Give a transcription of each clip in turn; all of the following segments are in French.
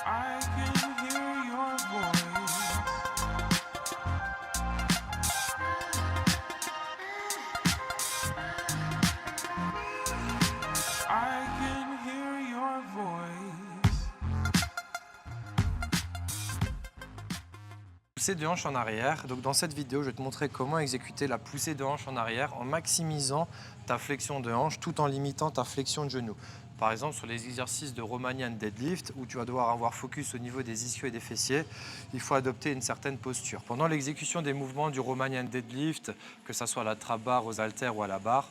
I can hear your voice. I can hear your voice. Poussée de hanche en arrière. Donc dans cette vidéo, je vais te montrer comment exécuter la poussée de hanche en arrière en maximisant ta flexion de hanche tout en limitant ta flexion de genou. Par exemple, sur les exercices de Romanian deadlift, où tu vas devoir avoir focus au niveau des ischios et des fessiers, il faut adopter une certaine posture. Pendant l'exécution des mouvements du Romanian deadlift, que ce soit à la trap bar, aux haltères ou à la barre,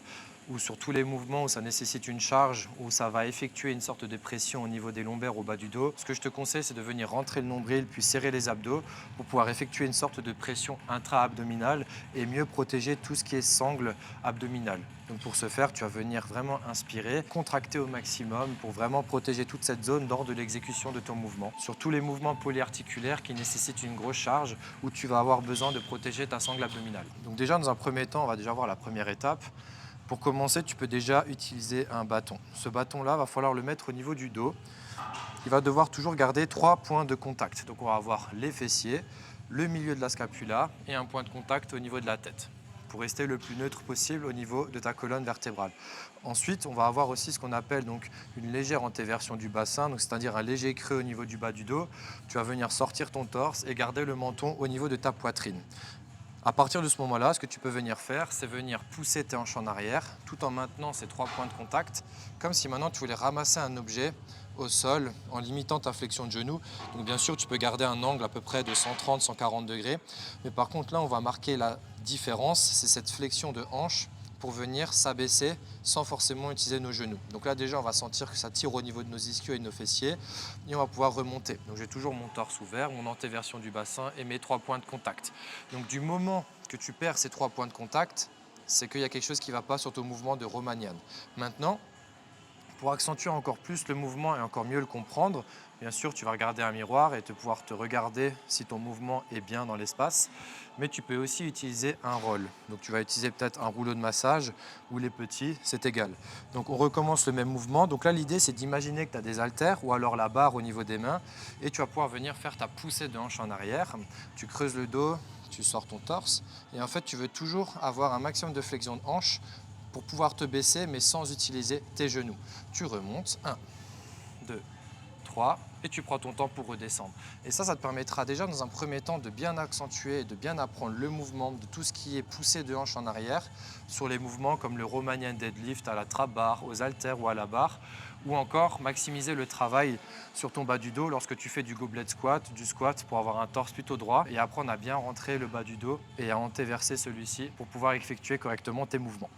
ou sur tous les mouvements où ça nécessite une charge, où ça va effectuer une sorte de pression au niveau des lombaires au bas du dos, ce que je te conseille, c'est de venir rentrer le nombril puis serrer les abdos pour pouvoir effectuer une sorte de pression intra-abdominale et mieux protéger tout ce qui est sangle abdominale. Donc pour ce faire, tu vas venir vraiment inspirer, contracter au maximum pour vraiment protéger toute cette zone lors de l'exécution de ton mouvement. Sur tous les mouvements polyarticulaires qui nécessitent une grosse charge, où tu vas avoir besoin de protéger ta sangle abdominale. Donc déjà, dans un premier temps, on va déjà voir la première étape. Pour commencer, tu peux déjà utiliser un bâton. Ce bâton-là, va falloir le mettre au niveau du dos. Il va devoir toujours garder 3 points de contact. Donc on va avoir les fessiers, le milieu de la scapula et un point de contact au niveau de la tête, pour rester le plus neutre possible au niveau de ta colonne vertébrale. Ensuite, on va avoir aussi ce qu'on appelle donc une légère antéversion du bassin, c'est-à-dire un léger creux au niveau du bas du dos. Tu vas venir sortir ton torse et garder le menton au niveau de ta poitrine. À partir de ce moment-là, ce que tu peux venir faire, c'est venir pousser tes hanches en arrière tout en maintenant ces 3 points de contact, comme si maintenant tu voulais ramasser un objet au sol en limitant ta flexion de genou. Donc bien sûr, tu peux garder un angle à peu près de 130-140 degrés, mais par contre là, on va marquer la différence, c'est cette flexion de hanche pour venir s'abaisser sans forcément utiliser nos genoux. Donc là déjà on va sentir que ça tire au niveau de nos ischios et de nos fessiers et on va pouvoir remonter. Donc j'ai toujours mon torse ouvert, mon antéversion du bassin et mes 3 points de contact. Donc du moment que tu perds ces 3 points de contact, c'est qu'il y a quelque chose qui ne va pas sur ton mouvement de Romanian. Maintenant, pour accentuer encore plus le mouvement et encore mieux le comprendre, bien sûr, tu vas regarder un miroir et pouvoir te regarder si ton mouvement est bien dans l'espace. Mais tu peux aussi utiliser un roll. Donc tu vas utiliser peut-être un rouleau de massage ou les petits, c'est égal. Donc on recommence le même mouvement. Donc là, l'idée, c'est d'imaginer que tu as des haltères ou alors la barre au niveau des mains et tu vas pouvoir venir faire ta poussée de hanche en arrière. Tu creuses le dos, tu sors ton torse et en fait, tu veux toujours avoir un maximum de flexion de hanche pour pouvoir te baisser, mais sans utiliser tes genoux. Tu remontes, 1, 2, 3, et tu prends ton temps pour redescendre. Et ça te permettra déjà dans un premier temps de bien accentuer et de bien apprendre le mouvement de tout ce qui est poussé de hanche en arrière sur les mouvements comme le Romanian deadlift à la trap bar, aux haltères ou à la barre, ou encore maximiser le travail sur ton bas du dos lorsque tu fais du goblet squat, du squat pour avoir un torse plutôt droit et apprendre à bien rentrer le bas du dos et à antéverser celui-ci pour pouvoir effectuer correctement tes mouvements.